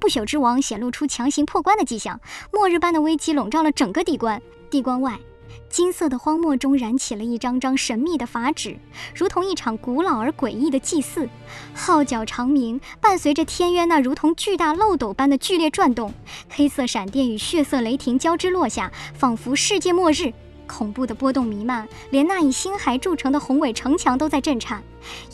不朽之王显露出强行破关的迹象，末日般的危机笼罩了整个地关。地关外，金色的荒漠中燃起了一张张神秘的法旨，如同一场古老而诡异的祭祀。号角长鸣，伴随着天渊那如同巨大漏斗般的剧烈转动，黑色闪电与血色雷霆交织落下，仿佛世界末日。恐怖的波动弥漫，连那以星骸铸成的宏伟城墙都在震颤，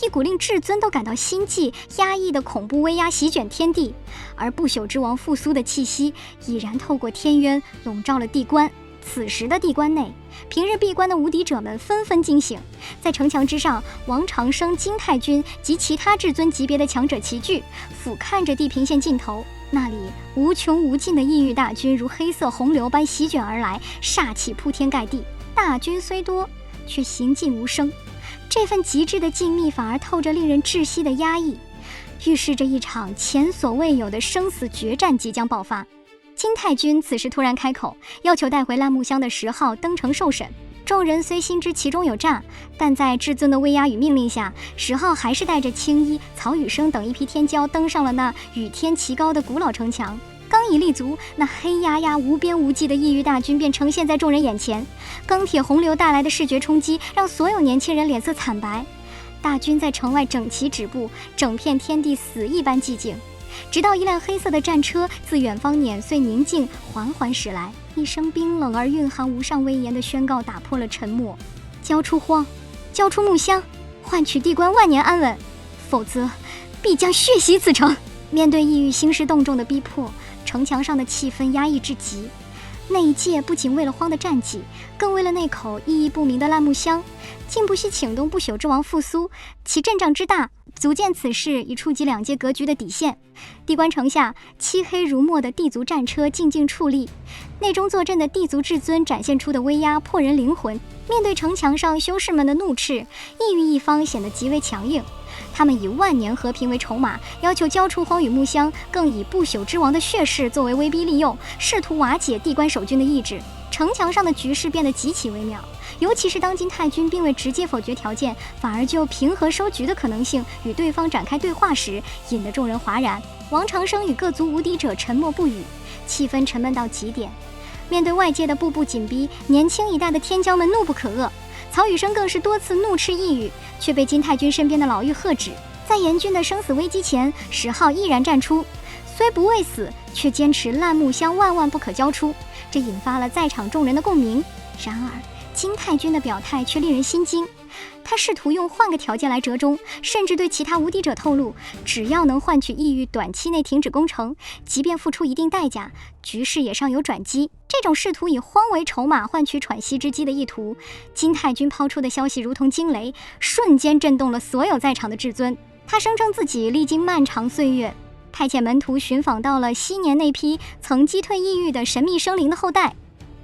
一股令至尊都感到心悸压抑的恐怖威压席卷天地。而不朽之王复苏的气息已然透过天渊笼罩了地关。此时的地关内，平日闭关的无敌者们纷纷惊醒，在城墙之上，王长生、金太君及其他至尊级别的强者齐聚，俯瞰着地平线尽头。那里无穷无尽的异域大军如黑色洪流般席卷而来，煞气铺天盖地。大军虽多，却行进无声，这份极致的静谧反而透着令人窒息的压抑，预示着一场前所未有的生死决战即将爆发。金太君此时突然开口，要求带回烂木乡的10号登城受审。众人虽心知其中有诈，但在至尊的威压与命令下，10号还是带着青衣、曹雨生等一批天骄登上了那与天齐高的古老城墙。刚一立足，那黑压压无边无际的异域大军便呈现在众人眼前。钢铁洪流带来的视觉冲击让所有年轻人脸色惨白。大军在城外整齐止步，整片天地死一般寂静。直到一辆黑色的战车自远方碾碎宁静，缓缓驶来，一声冰冷而蕴含无上威严的宣告打破了沉默：交出荒，交出木乡，换取地关万年安稳，否则必将血洗此城。面对异域兴师动众的逼迫，城墙上的气氛压抑至极。那一届不仅为了荒的战绩，更为了那口意义不明的烂木乡，竟不惜请动不朽之王复苏，其阵仗之大，足见此事已触及2界格局的底线。地关城下，漆黑如墨的地族战车静静矗立，内中坐镇的地族至尊展现出的威压破人灵魂。面对城墙上修士们的怒斥，异域一方显得极为强硬。他们以万年和平为筹码，要求交出荒与木乡，更以不朽之王的血誓作为威逼利诱，试图瓦解地关守军的意志。城墙上的局势变得极其微妙，尤其是当今太君并未直接否决条件，反而就平和收局的可能性与对方展开对话时，引得众人哗然。王长生与各族无敌者沉默不语，气氛沉闷到极点。面对外界的步步紧逼，年轻一代的天骄们怒不可遏。曹雨生更是多次怒斥异域，却被金太君身边的老妪喝止。在严峻的生死危机前，10号毅然站出，虽不畏死，却坚持烂木乡万万不可交出，这引发了在场众人的共鸣。然而金太君的表态却令人心惊，他试图用换个条件来折中，甚至对其他无敌者透露，只要能换取异域短期内停止攻城，即便付出一定代价，局势也尚有转机。这种试图以荒为筹码换取喘息之机的意图，金太君抛出的消息如同惊雷，瞬间震动了所有在场的至尊。他声称自己历经漫长岁月，派遣门徒寻访到了昔年那批曾击退异域的神秘生灵的后代，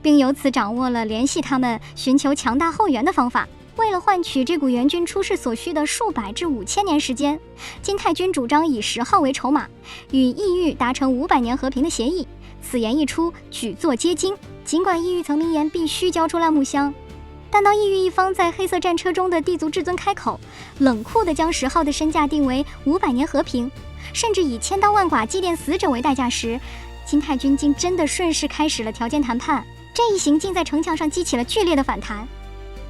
并由此掌握了联系他们、寻求强大后援的方法。为了换取这股援军出世所需的数百至5000年时间，金太君主张以10号为筹码，与异域达成500年和平的协议。此言一出，举座皆惊。尽管异域曾明言必须交出烂木乡，但当异域一方在黑色战车中的地族至尊开口，冷酷地将10号的身价定为500年和平，甚至以千刀万剐祭奠死者为代价时，金太君竟真的顺势开始了条件谈判。这一行径在城墙上激起了剧烈的反弹，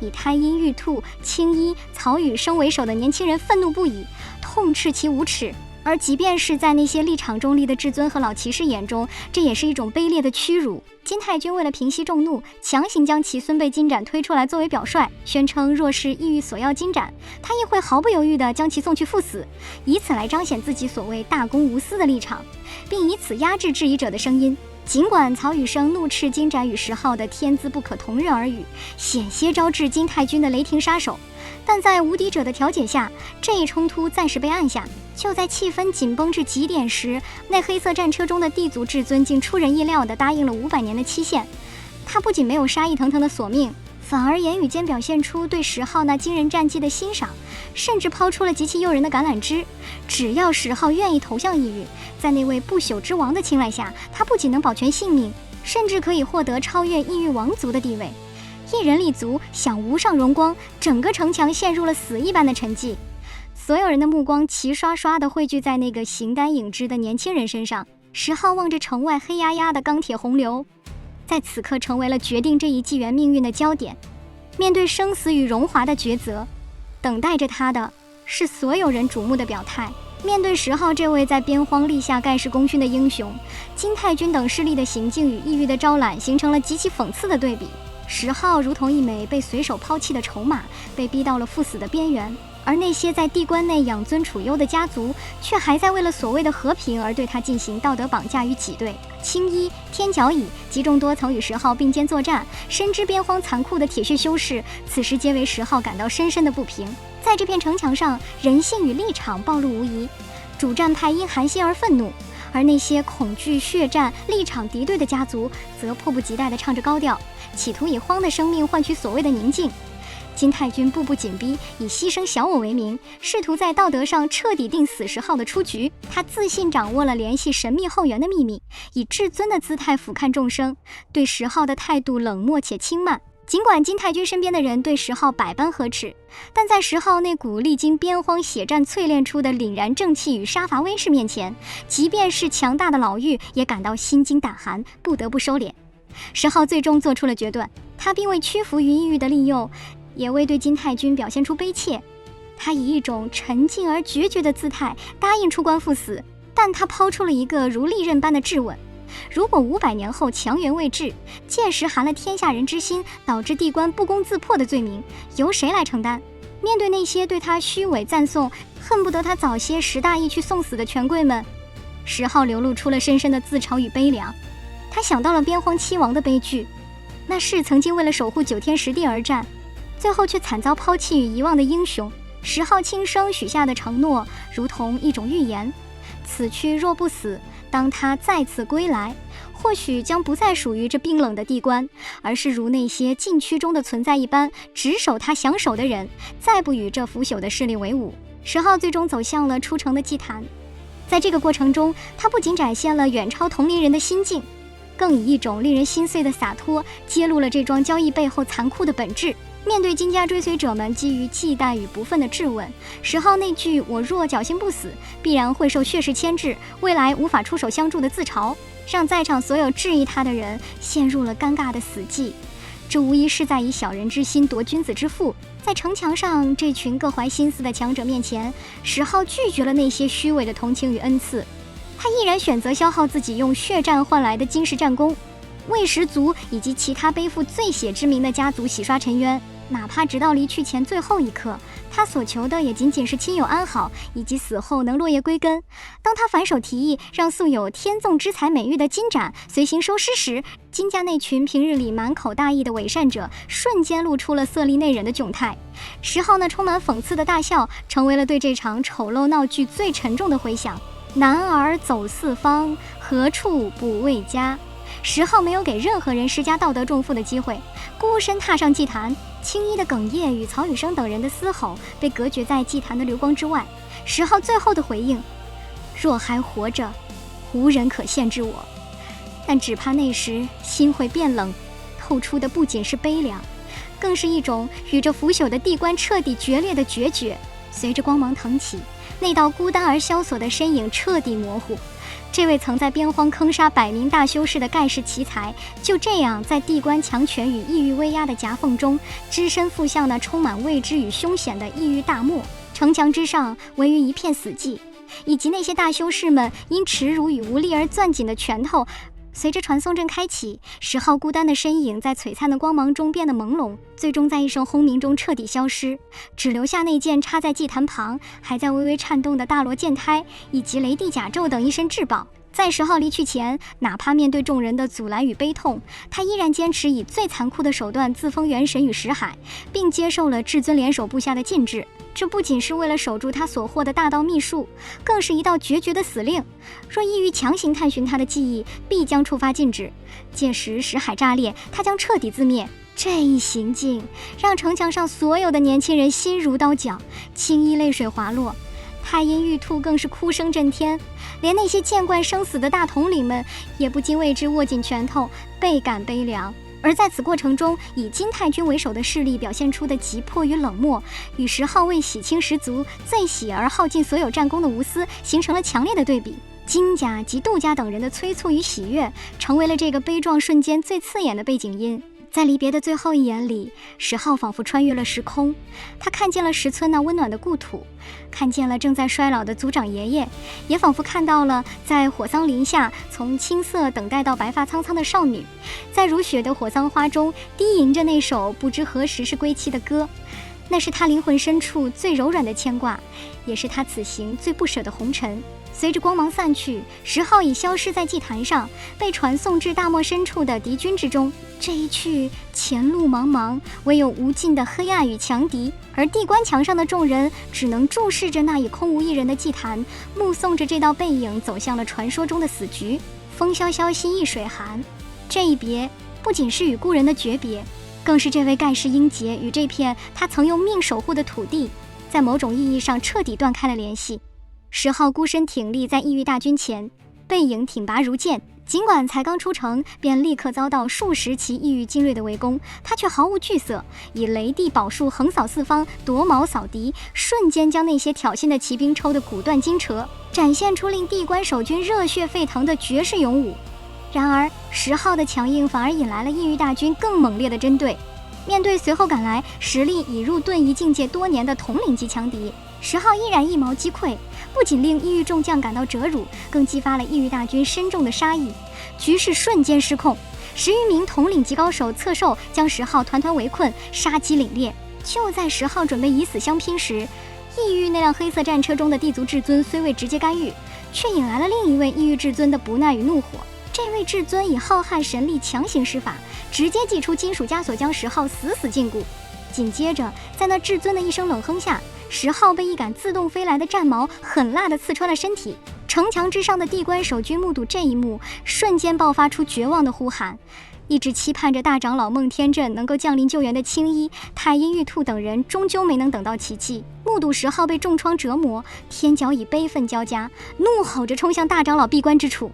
以太阴、玉兔、青衣、曹雨生为首的年轻人愤怒不已，痛斥其无耻。而即便是在那些立场中立的至尊和老骑士眼中，这也是一种卑劣的屈辱。金太君为了平息众怒，强行将其孙辈金盏推出来作为表率，宣称若是异域所要金盏，他亦会毫不犹豫地将其送去赴死，以此来彰显自己所谓大公无私的立场，并以此压制质疑者的声音。尽管曹雨生怒斥金盏与10号的天资不可同日而语，险些招致金太君的雷霆杀手，但在无敌者的调解下，这一冲突暂时被按下。就在气氛紧绷至极点时，那黑色战车中的地族至尊竟出人意料地答应了500年的期限。他不仅没有杀意腾腾的索命，反而言语间表现出对10号那惊人战绩的欣赏，甚至抛出了极其诱人的橄榄枝。只要10号愿意投向异域，在那位不朽之王的青睐下，他不仅能保全性命，甚至可以获得超越异域王族的地位。一人立足，享无上荣光，整个城墙陷入了死一般的沉寂。所有人的目光齐刷刷地汇聚在那个形单影只的年轻人身上。石浩望着城外黑压压的钢铁洪流，在此刻成为了决定这一纪元命运的焦点。面对生死与荣华的抉择，等待着他的是所有人瞩目的表态。面对石浩这位在边荒立下盖世功勋的英雄，金太君等势力的行径与异域的招揽形成了极其讽刺的对比。石浩如同一枚被随手抛弃的筹码，被逼到了赴死的边缘，而那些在地关内养尊处优的家族，却还在为了所谓的和平而对他进行道德绑架与挤兑。青衣、天角乙及众多曾与石浩并肩作战、深知边荒残酷的铁血修士，此时皆为石浩感到深深的不平。在这片城墙上，人性与立场暴露无遗，主战派因寒心而愤怒，而那些恐惧血战、立场敌对的家族，则迫不及待地唱着高调，企图以荒的生命换取所谓的宁静。金太君步步紧逼，以牺牲小我为名，试图在道德上彻底定死石浩的出局。他自信掌握了联系神秘后援的秘密，以至尊的姿态俯瞰众生，对石浩的态度冷漠且轻慢。尽管金太君身边的人对石浩百般呵斥，但在石浩那股历经边荒血战淬炼出的凛然正气与杀伐威势面前，即便是强大的老妪也感到心惊胆寒，不得不收敛。石浩最终做出了决断，他并未屈服于异域的利诱，也未对金太君表现出卑怯。他以一种沉静而决绝的姿态答应出关赴死，但他抛出了一个如利刃般的质问：如果500年后强援未至，届时寒了天下人之心，导致地关不攻自破的罪名，由谁来承担？面对那些对他虚伪赞颂、恨不得他早些识大义去送死的权贵们，石浩流露出了深深的自嘲与悲凉。他想到了边荒七王的悲剧，那是曾经为了守护9天10地而战，最后却惨遭抛弃与遗忘的英雄。石浩轻声许下的承诺，如同一种预言：此去若不死，当他再次归来，或许将不再属于这冰冷的地关，而是如那些禁区中的存在一般，只守他想守的人，再不与这腐朽的势力为伍。石浩最终走向了出城的祭坛，在这个过程中，他不仅展现了远超同龄人的心境，更以一种令人心碎的洒脱，揭露了这桩交易背后残酷的本质。面对金家追随者们基于忌惮与不忿的质问，石浩那句“我若侥幸不死，必然会受血誓牵制，未来无法出手相助”的自嘲，让在场所有质疑他的人陷入了尴尬的死寂。这无疑是在以小人之心夺君子之腹。在城墙上这群各怀心思的强者面前，石浩拒绝了那些虚伪的同情与恩赐，他毅然选择消耗自己用血战换来的金氏战功，为氏族以及其他背负罪血之名的家族洗刷尘冤。哪怕直到离去前最后一刻，他所求的也仅仅是亲友安好，以及死后能落叶归根。当他反手提议让素有天纵之才美誉的金盏随行收尸时，金家那群平日里满口大义的伪善者瞬间露出了色厉内荏的窘态。石浩那充满讽刺的大笑，成为了对这场丑陋闹剧最沉重的回响。男儿走四方，何处不为家？石浩没有给任何人施加道德重负的机会，孤身踏上祭坛。青衣的哽咽与曹雨生等人的嘶吼被隔绝在祭坛的流光之外。石浩最后的回应：若还活着，无人可限制我。但只怕那时心会变冷，透出的不仅是悲凉，更是一种与这腐朽的地关彻底决裂的决绝。随着光芒腾起，那道孤单而萧索的身影彻底模糊。这位曾在边荒坑杀百名大修士的盖世奇才，就这样在地关强权与异域威压的夹缝中，只身赴向那充满未知与凶险的异域大漠。城墙之上唯余一片死寂，以及那些大修士们因耻辱与无力而攥紧的拳头。随着传送阵开启，石浩孤单的身影在璀璨的光芒中变得朦胧，最终在一声轰鸣中彻底消失，只留下那件插在祭坛旁还在微微颤动的大罗剑胎，以及雷帝甲胄等一身至宝。在石浩离去前，哪怕面对众人的阻拦与悲痛，他依然坚持以最残酷的手段自封元神与识海，并接受了至尊联手部下的禁制。这不仅是为了守住他所获的大道秘术，更是一道决绝的死令。若意欲强行探寻他的记忆，必将触发禁制，届时识海炸裂，他将彻底自灭。这一行径让城墙上所有的年轻人心如刀绞，青衣泪水滑落，太阴玉兔更是哭声震天，连那些见惯生死的大统领们也不禁为之握紧拳头，倍感悲凉。而在此过程中，以金太君为首的势力表现出的急迫与冷漠，与石浩为洗清十族、最喜而耗尽所有战功的无私形成了强烈的对比。金家及杜家等人的催促与喜悦，成为了这个悲壮瞬间最刺眼的背景音。在离别的最后一眼里，石浩仿佛穿越了时空，他看见了石村那温暖的故土，看见了正在衰老的族长爷爷，也仿佛看到了在火桑林下从青涩等待到白发苍苍的少女，在如雪的火桑花中低吟着那首不知何时是归期的歌。那是他灵魂深处最柔软的牵挂，也是他此行最不舍的红尘。随着光芒散去，石浩已消失在祭坛上，被传送至大漠深处的敌军之中。这一去，前路茫茫，唯有无尽的黑暗与强敌，而地关墙上的众人只能注视着那已空无一人的祭坛，目送着这道背影走向了传说中的死局。风萧萧兮易水寒，这一别不仅是与故人的诀别，更是这位盖世英杰与这片他曾用命守护的土地，在某种意义上彻底断开了联系。石浩孤身挺立在异域大军前，背影挺拔如剑，尽管才刚出城便立刻遭到数十骑异域精锐的围攻，他却毫无惧色，以雷地宝术横扫四方，夺矛扫敌，瞬间将那些挑衅的骑兵抽得骨断筋折，展现出令地关守军热血沸腾的绝世勇武。然而石浩的强硬反而引来了异域大军更猛烈的针对。面对随后赶来实力已入遁夷境界多年的统领级强敌，石浩依然一矛击溃，不仅令异域众将感到折辱，更激发了异域大军深重的杀意，局势瞬间失控。10余名统领级高手侧手将石浩团团围困，杀机凛冽。就在石浩准备以死相拼时，异域那辆黑色战车中的地族至尊虽未直接干预，却引来了另一位异域至尊的不耐与怒火。这位至尊以浩瀚神力强行施法，直接祭出金属枷锁，将石浩死死禁锢。紧接着，在那至尊的一声冷哼下，石浩被一杆自动飞来的战矛狠辣地刺穿了身体。城墙之上的地关守军目睹这一幕，瞬间爆发出绝望的呼喊。一直期盼着大长老孟天镇能够降临救援的青衣、太阴玉兔等人，终究没能等到奇迹。目睹石浩被重创折磨，天角已悲愤交加，怒吼着冲向大长老闭关之处。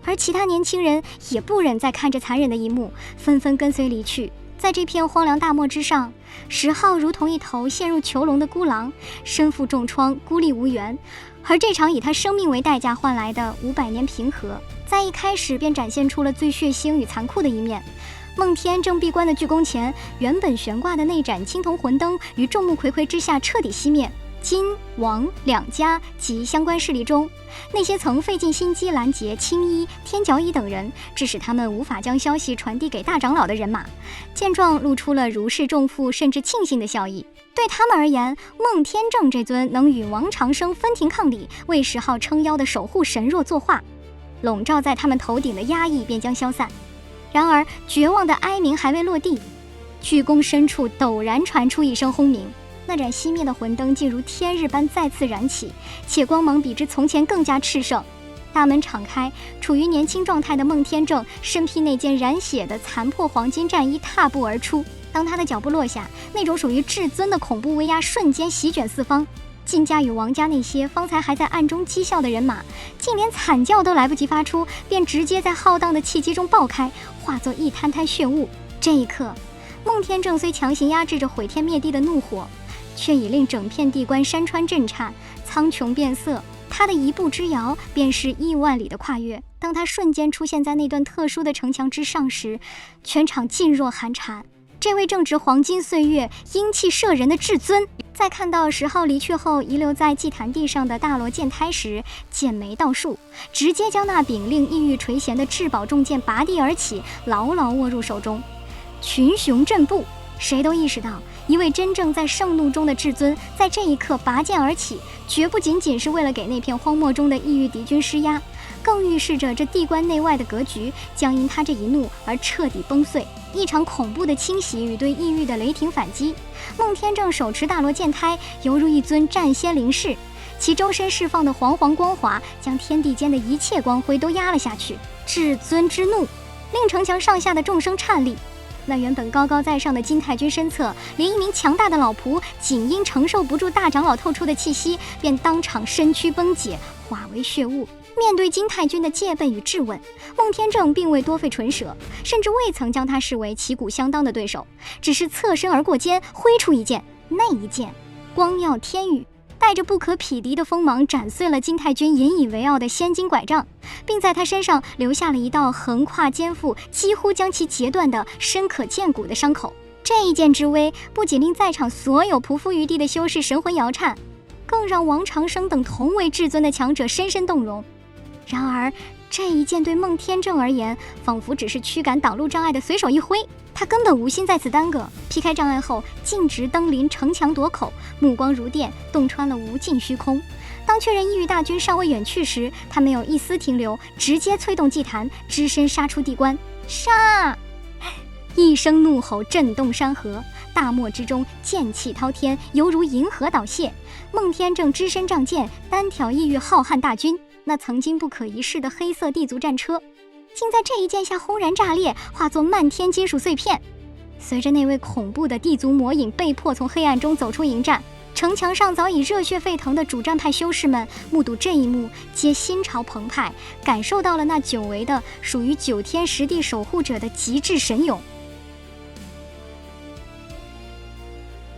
而其他年轻人也不忍再看着残忍的一幕，纷纷跟随离去。在这片荒凉大漠之上，石浩如同一头陷入囚笼的孤狼，身负重创，孤立无援。而这场以他生命为代价换来的500年平和，在一开始便展现出了最血腥与残酷的一面。孟天正闭关的巨宫前，原本悬挂的那盏青铜魂灯于众目睽睽之下彻底熄灭。金、王两家及相关势力中，那些曾费尽心机拦截青衣、天角乙等人，致使他们无法将消息传递给大长老的人马，见状露出了如释重负甚至庆幸的笑意。对他们而言，孟天正这尊能与王长生分庭抗礼，为石浩撑腰的守护神若作画，笼罩在他们头顶的压抑便将消散。然而绝望的哀鸣还未落地，巨宫深处陡然传出一声轰鸣，那盏熄灭的魂灯竟如天日般再次燃起，且光芒比之从前更加炽盛。大门敞开，处于年轻状态的孟天正身披那件染血的残破黄金战衣踏步而出。当他的脚步落下，那种属于至尊的恐怖威压瞬间席卷四方。晋家与王家那些方才还在暗中讥笑的人马，竟连惨叫都来不及发出，便直接在浩荡的气机中爆开，化作一滩滩血雾。这一刻，孟天正虽强行压制着毁天灭地的怒火，却已令整片地关山川震颤，苍穹变色。他的一步之遥，便是亿万里的跨越。当他瞬间出现在那段特殊的城墙之上时，全场噤若寒蝉。这位正值黄金岁月、英气慑人的至尊，在看到石浩离去后遗留在祭坛地上的大罗剑胎时，剑眉倒竖，直接将那柄令异域垂涎的至宝重剑拔地而起，牢牢握入手中。群雄震怖，谁都意识到，一位真正在盛怒中的至尊，在这一刻拔剑而起，绝不仅仅是为了给那片荒漠中的异域敌军施压，更预示着这地关内外的格局将因他这一怒而彻底崩碎。一场恐怖的侵袭与对异域的雷霆反击，孟天正手持大罗剑胎，犹如一尊战仙灵士，其周身释放的黄黄光华，将天地间的一切光辉都压了下去。至尊之怒，令城墙上下的众生颤栗。那原本高高在上的金太君身侧，连一名强大的老仆仅因承受不住大长老透出的气息，便当场身躯崩解，化为血雾。面对金太君的戒备与质问，孟天正并未多费唇舌，甚至未曾将他视为旗鼓相当的对手，只是侧身而过间，挥出一剑。那一剑光耀天宇，带着不可匹敌的锋芒斩碎了金太君引以为傲的仙金拐杖，并在他身上留下了一道横跨肩腹，几乎将其截断的深可见骨的伤口。这一剑之威，不仅令在场所有匍匐于地的修士神魂摇颤，更让王长生等同为至尊的强者深深动容。然而，这一剑对孟天正而言，仿佛只是驱赶挡路障碍的随手一挥，他根本无心在此耽搁。劈开障碍后，径直登临城墙垛口，目光如电，洞穿了无尽虚空。当确认异域大军尚未远去时，他没有一丝停留，直接催动祭坛，只身杀出地关。杀！一声怒吼震动山河，大漠之中剑气滔天，犹如银河倒泻。孟天正只身仗剑，单挑异域浩瀚大军，那曾经不可一世的黑色地族战车，竟在这一剑下轰然炸裂，化作漫天金属碎片。随着那位恐怖的地族魔影被迫从黑暗中走出营战，城墙上早已热血沸腾的主战派修士们目睹这一幕，皆心潮澎湃，感受到了那久违的属于九天十地守护者的极致神勇。